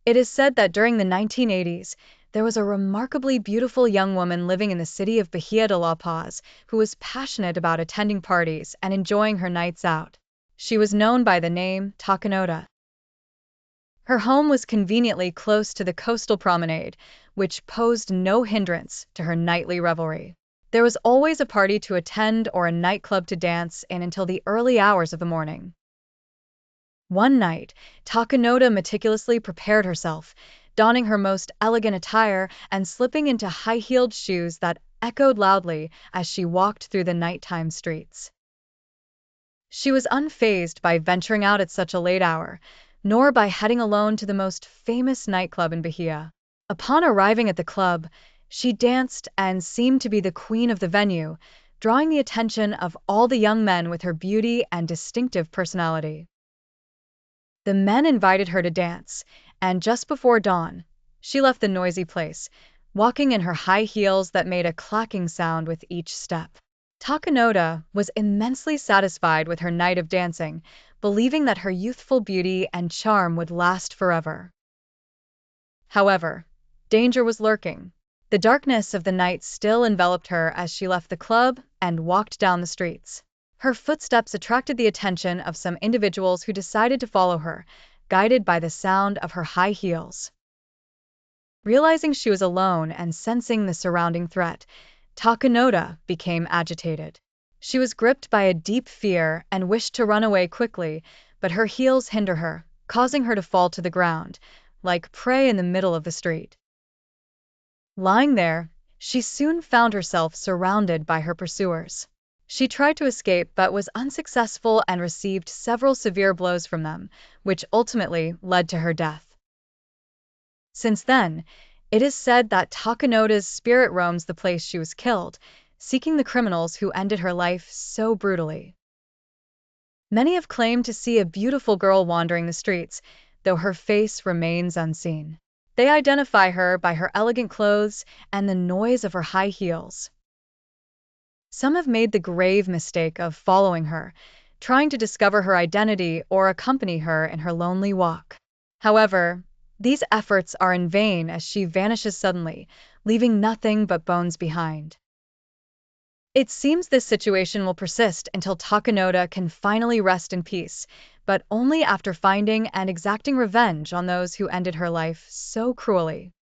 It is said that during the 1980s, there was a remarkably beautiful young woman living in the city of Bahia de La Paz who was passionate about attending parties and enjoying her nights out. She was known by the name Takunoda. Her home was conveniently close to the coastal promenade, which posed no hindrance to her nightly revelry. There was always a party to attend or a nightclub to dance in until the early hours of the morning. One night, Takunoda meticulously prepared herself, donning her most elegant attire and slipping into high-heeled shoes that echoed loudly as she walked through the nighttime streets. She was unfazed by venturing out at such a late hour, nor by heading alone to the most famous nightclub in Bahia. Upon arriving at the club, she danced and seemed to be the queen of the venue, drawing the attention of all the young men with her beauty and distinctive personality. The men invited her to dance, and just before dawn, she left the noisy place, walking in her high heels that made a clacking sound with each step. Takunoda was immensely satisfied with her night of dancing, believing that her youthful beauty and charm would last forever. However, danger was lurking. The darkness of the night still enveloped her as she left the club and walked down the streets. Her footsteps attracted the attention of some individuals who decided to follow her, guided by the sound of her high heels. Realizing she was alone and sensing the surrounding threat, Takunoda became agitated. She was gripped by a deep fear and wished to run away quickly, but her heels hindered her, causing her to fall to the ground, like prey in the middle of the street. Lying there, she soon found herself surrounded by her pursuers. She tried to escape but was unsuccessful and received several severe blows from them, which ultimately led to her death. Since then, it is said that Takunoda's spirit roams the place she was killed, seeking the criminals who ended her life so brutally. Many have claimed to see a beautiful girl wandering the streets, though her face remains unseen. They identify her by her elegant clothes and the noise of her high heels. Some have made the grave mistake of following her, trying to discover her identity or accompany her in her lonely walk. However, these efforts are in vain as she vanishes suddenly, leaving nothing but bones behind. It seems this situation will persist until Takunoda can finally rest in peace, but only after finding and exacting revenge on those who ended her life so cruelly.